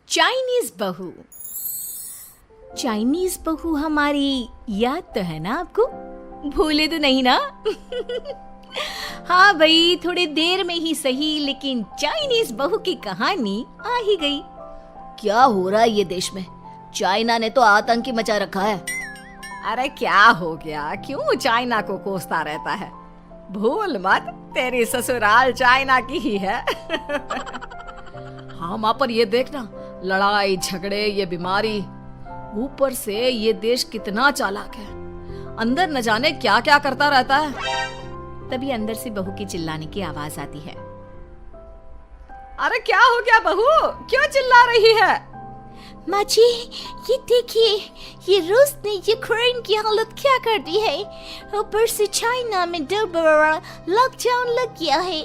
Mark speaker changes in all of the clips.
Speaker 1: Chinese बहू। Chinese बहू हमारी याद तो है ना आपको? भूले तो नहीं ना? हाँ भाई, थोड़ी देर में ही सही, लेकिन चाइनीज बहू की कहानी आ ही गई।
Speaker 2: क्या हो रहा है ये देश में? चाइना ने तो आतंक ही मचा रखा है।
Speaker 1: अरे क्या हो गया? क्यों चाइना को कोसता रहता है? भूल मत, तेरी ससुराल चाइना की ही है।
Speaker 2: हाँ माँ, पर ये देखना, लड़ाई झगड़े, ये बीमारी, ऊपर से ये देश कितना चालाक है, अंदर न जाने क्या क्या करता रहता है।
Speaker 1: तभी अंदर से बहू की चिल्लाने की आवाज आती है।
Speaker 2: अरे क्या हो गया बहू, क्यों चिल्ला रही है?
Speaker 3: माँ जी, ये देखिए, ये रूस ने यूक्रेन की हालत क्या कर दी है। ऊपर से चाइना में दोबारा लॉकडाउन लग गया है।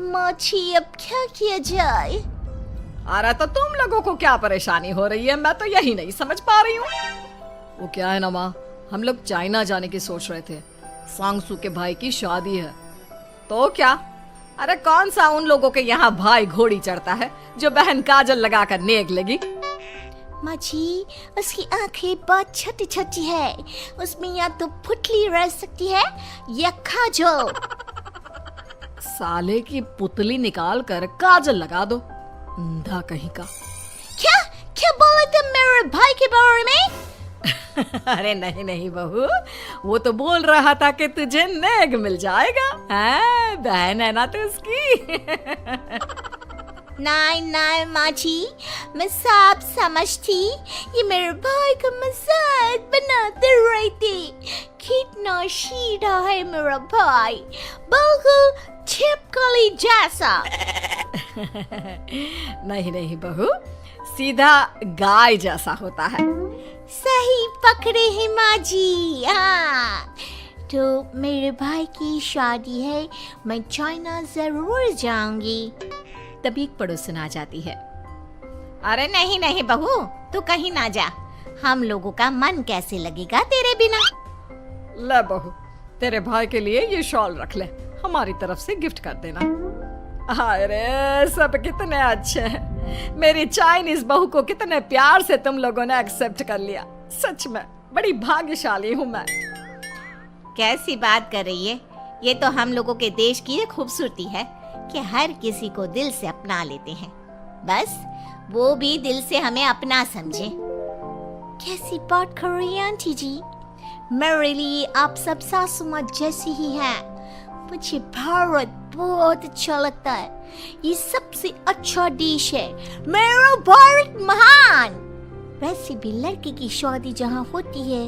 Speaker 3: माँ जी, अब क्या किया जाए?
Speaker 2: अरे तो तुम लोगों को क्या परेशानी हो रही है, मैं तो यही नहीं समझ पा रही हूँ। वो क्या है ना माँ, हम लोग चाइना जाने की सोच रहे थे, सांगसू के भाई की शादी है। तो क्या? अरे कौन सा उन लोगों के यहाँ भाई घोड़ी चढ़ता है जो बहन काजल लगाकर नेक लगी?
Speaker 3: माँ जी, उसकी आंखें बहुत छोटी छोटी है, उसमें या तो पुतली रह सकती है या काजल।
Speaker 2: साले की पुतली निकाल कर काजल लगा दो, अंधा कहीं का।
Speaker 3: क्या क्या बोले तुम मेरे भाई के बारे में?
Speaker 2: अरे नहीं नहीं बहू, वो तो बोल रहा था कि तुझे नेग मिल जाएगा। बहन है ना तू उसकी।
Speaker 3: नहीं नहीं माँ जी, मैं सब समझती, ये मेरे भाई का मजाक बनाते रहते। कितना सीधा है मेरा भाई, बिल्कुल छिपकली जैसा।
Speaker 2: नहीं नहीं बहू, सीधा गाय जैसा होता है।
Speaker 3: सही पकड़े हैं माँ जी। हाँ, तो मेरे भाई की शादी है, मैं चाइना जरूर जाऊंगी।
Speaker 1: तभी एक पड़ोसन आ जाती है।
Speaker 3: अरे नहीं नहीं बहू, तू कहीं ना जा, हम लोगों का मन कैसे लगेगा तेरे बिना।
Speaker 2: ले बहू, तेरे भाई के लिए ये शॉल रख ले, हमारी तरफ से गिफ्ट कर देना। अरे सब कितने अच्छे हैं, मेरी चाइनीज बहू को कितने प्यार से तुम लोगों ने एक्सेप्ट कर लिया। सच में बड़ी भाग्यशाली हूँ मैं।
Speaker 3: कैसी बात कर रही है? ये तो हम लोगों के देश की खूबसूरती है कि हर किसी को दिल से अपना लेते हैं, बस वो भी दिल से हमें अपना समझे। कैसी बात कर रही है आंटी जी? मेरे लिए आप सब सासू माँ जैसी ही हैं। मुझे भारत बहुत अच्छा लगता है, ये सबसे अच्छा देश है, मेरा भारत महान। वैसे भी लड़की की शादी जहाँ होती है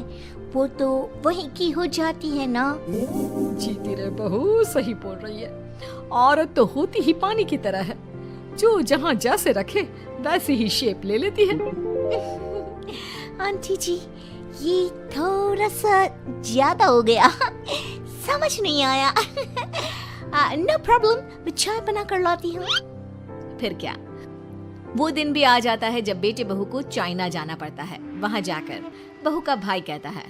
Speaker 3: वो तो वहीं की हो जाती है ना।
Speaker 2: जीती रे बहू, सही बोल रही है। औरत तो होती ही पानी की तरह है, जो जहाँ जैसे रखे वैसी ही शेप ले लेती है।
Speaker 3: आंटी जी, ये थोड़ा सा ज्यादा हो गया, समझ नहीं आया। नो प्रॉब्लम, मैं चाय बना कर लाती हूँ।
Speaker 1: फिर क्या, वो दिन भी आ जाता है जब बेटे बहू को चाइना जाना पड़ता है। वहाँ जाकर बहू का भाई कहता है,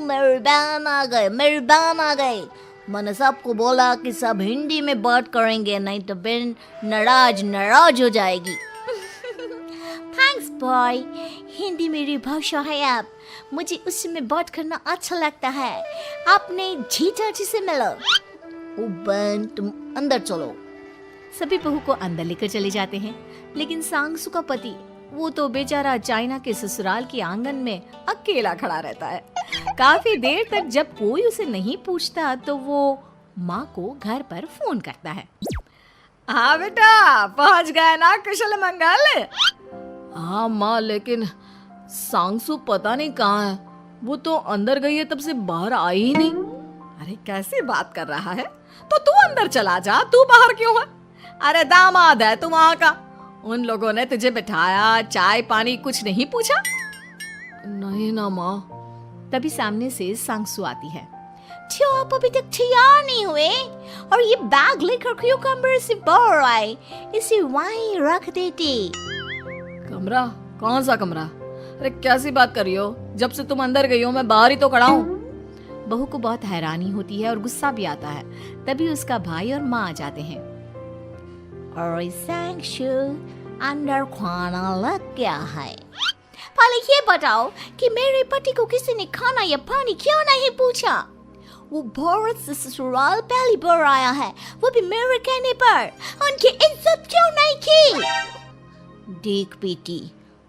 Speaker 3: मेरे बहन आ गए, मेरे बहन आ गए। मैंने सबको बोला कि सब हिंदी में बात करेंगे, नहीं तो बहन नाराज हो जाएगी। थैंक्स बॉय, हिंदी मेरी भाषा है, आप मुझे उसमें बात करना अच्छा लगता है। आपने जीजा जी से मिलो। ओ बहन, तुम अंदर चलो।
Speaker 1: सभी बहू को अंदर लेकर चले जाते हैं, लेकिन सांगसू का पति, वो तो बेचारा चाइना के ससुराल के आंगन में अकेला खड़ा रहता है। काफी देर तक जब कोई उसे नहीं पूछता तो वो माँ को घर पर फोन करता है।
Speaker 2: हाँ बेटा, पहुँच गए ना कुशल मंगल? हाँ माँ, लेकिन सांगसू पता नहीं कहाँ है, वो तो अंदर गई है, तब से बाहर आई ही नहीं। अरे कैसी बात कर रहा है? तो तू अंदर चला जा, तू बाहर क्यों है? अरे दामाद है तू वहाँ का, उन लोगों ने तुझे बिठाया, चाय पानी कुछ नहीं पूछा? नहीं ना माँ।
Speaker 1: तभी सामने से सांगसू आती है।
Speaker 3: क्यों आप अभी तक तैयार नहीं हुए? और ये बैग लेकर क्यों कमरे से बाहर आए? इसे वहीं रख देते।
Speaker 2: कमरा? कौन सा कमरा? अरे कैसी बात कर रही हो? जब से तुम अंदर गई हो मैं बाहर ही तो खड़ा हूँ।
Speaker 1: बहू को बहुत हैरानी होती है और गुस्सा भी आता है। तभी उसका भाई और माँ आ जाते हैं।
Speaker 3: और सांगसू, अंदर खाना लग गया है। पहले ये बताओ कि मेरे पति को किसी ने खाना या पानी क्यों नहीं पूछा? वो भारत से ससुराल पहली बार आया है, वो भी मेरे कहने पर। उनकी इज्जत क्यों नहीं की? देख बेटी,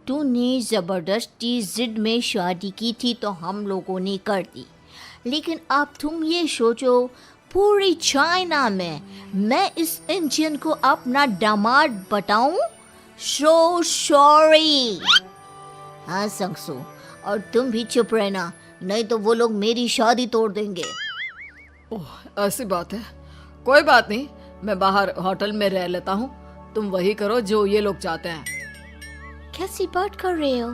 Speaker 3: तूने जबरदस्ती जिद में शादी की थी तो हम लोगों ने कर दी, लेकिन अब तुम ये सोचो, पूरी चाइना में मैं इस इंडियन को अपना दामाद बताऊं? So sorry. हाँ संगसू, और तुम भी चुप रहना, नहीं तो वो लोग मेरी शादी तोड़ देंगे।
Speaker 2: ओह, ऐसी बात है। कोई बात नहीं, मैं बाहर होटल में रह लेता हूँ, तुम वही करो जो ये लोग चाहते हैं।
Speaker 3: कैसी बात कर रहे हो?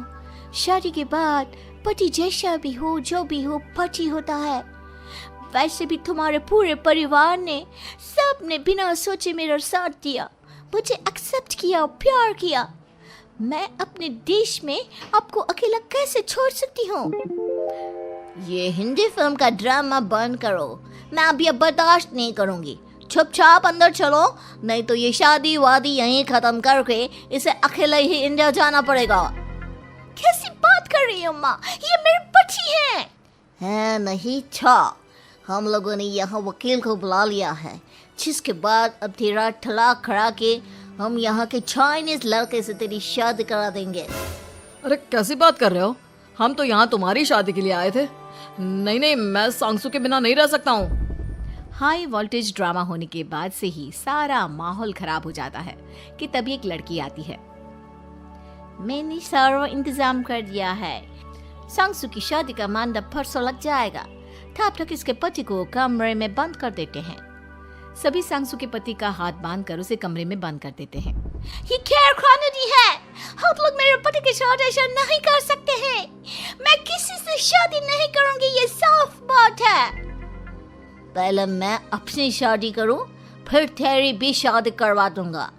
Speaker 3: शादी के बाद पति जैसा भी हो, जो भी हो, पति होता है। वैसे भी तुम्हारे पूरे परिवार ने, सबने बिना सोचे मेरा साथ दिया, मुझे एक्सेप्ट किया, प्यार किया। मैं अपने देश में आपको अकेला कैसे छोड़ सकती हूँ? ये हिंदी फिल्म का ड्रामा बंद करो, मैं अभी अब बर्दाश्त नहीं करूँगी। चुपचाप अंदर चलो, नहीं तो ये शादी वादी यहीं खत्म करके इसे अकेले ही इंडिया जाना पड़ेगा। कैसी बात कर रही हो माँ? ये मेरे पति हैं। नहीं था, हम लोगों ने यहाँ वकील को बुला लिया है, जिसके बाद अब तेरा तलाक करा के हम यहाँ के चाइनीज लड़के से तेरी शादी करा देंगे।
Speaker 2: अरे कैसी बात कर रहे हो? हम तो यहाँ तुम्हारी शादी के लिए आए थे। नहीं, मैं सांगसू के बिना नहीं रह सकता हूँ।
Speaker 1: हाई वोल्टेज ड्रामा होने के बाद से ही सारा माहौल खराब हो जाता है कि तभी एक लड़की आती है।
Speaker 3: मैंने सारा इंतजाम कर दिया है, सांगसू की शादी का मंडप परसों लग जाएगा। तब तक इसके पति को कमरे में बंद कर देते हैं।
Speaker 1: सभी सांगसू के पति का हाथ बांधकर उसे कमरे में बंद कर देते हैं।
Speaker 3: ये क्या कानूनी है? आप लोग मेरे पति के साथ ऐसा नहीं कर सकते हैं। मैं किसी से शादी नहीं करूंगी, ये साफ बात है। पहले मैं अपनी शादी करूं, फिर तेरी भी शादी करवा दूंगा।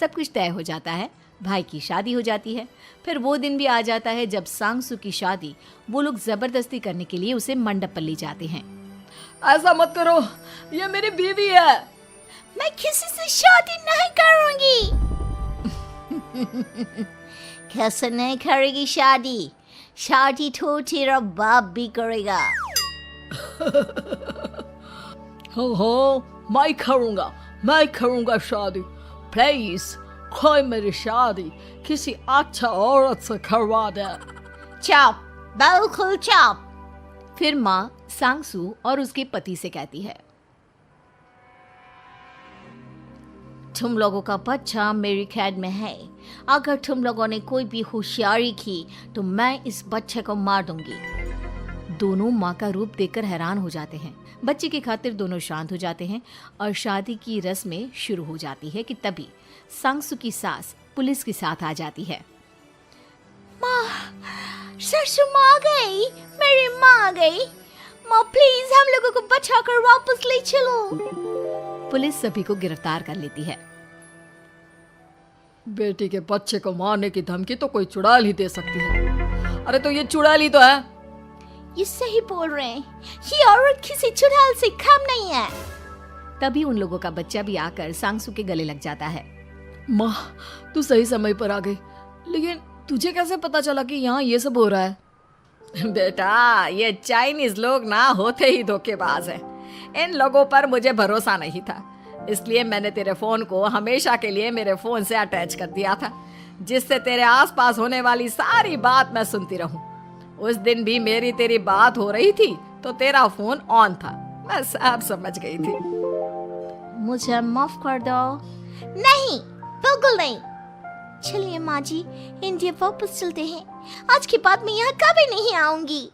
Speaker 1: सब कुछ तय हो जाता है, भाई की शादी हो जाती है। फिर वो दिन भी आ जाता है जब सांगसू की शादी वो लोग जबरदस्ती करने के लिए उसे मंडप पर ले जाते हैं।
Speaker 2: ऐसा मत करो, ये मेरी बीवी है।
Speaker 3: मैं किसी से शादी नहीं करूंगी। कैसे नहीं करेगी शादी? शादी तो तेरा बाप भी करेगा।
Speaker 2: हो, मैं करूंगा शादी। प्लीज कोई मेरी शादी किसी अच्छा औरत से करवा दे।
Speaker 3: चुप, बिल्कुल चुप।
Speaker 1: फिर माँ सांगसू और उसके पति से कहती है,
Speaker 3: तुम लोगों का बच्चा मेरी कैद में है। अगर तुम लोगों ने कोई भी होशियारी की तो मैं इस बच्चे को मार दूंगी।
Speaker 1: दोनों माँ का रूप देखकर हैरान हो जाते हैं। बच्चे की खातिर दोनों शांत हो जाते हैं और शादी की रस्में शुरू हो जाती है कि तभी सांगसू की सास पुलिस के साथ आ जाती है।
Speaker 3: माँ, सरसू माँ आ गई, मेरी माँ आ गई। माँ प्लीज हम लोगों को बचाकर वापस ले चलो।
Speaker 1: पुलिस सभी को गिरफ्तार कर लेती है।
Speaker 2: बेटी के बच्चे को मारने की धमकी तो कोई चुड़ैल ही दे सकती है। अरे तो ये चुड़ैल ही तो है।
Speaker 3: ये सही बोल रहे हैं, ये औरत किसी चुड़ैल से कम नहीं है।
Speaker 1: तभी उन लोगों का बच्चा भी आकर सांगसू के गले लग जाता है।
Speaker 2: माँ, तू सही समय पर आ गई, लेकिन तुझे कैसे पता चला कि यहाँ ये सब हो रहा है?
Speaker 1: बेटा, ये चाइनीज लोग ना होते ही धोखेबाज हैं। इन लोगों पर मुझे भरोसा नहीं था, इसलिए मैंने तेरे फोन को हमेशा के लिए मेरे फोन से अटैच कर दिया था, जिससे तेरे आसपास होने वाली सारी बात मैं सुनती रहूं। उस दिन भी मेरी तेरी बात हो रही थी तो तेरा फोन ऑन था, मैं सब समझ गई थी।
Speaker 3: मुझे माफ कर दो। नहीं, बिल्कुल नहीं। चलिए माँ जी, इंडिया वापस चलते हैं। आज के बाद मैं यहाँ कभी नहीं आऊंगी।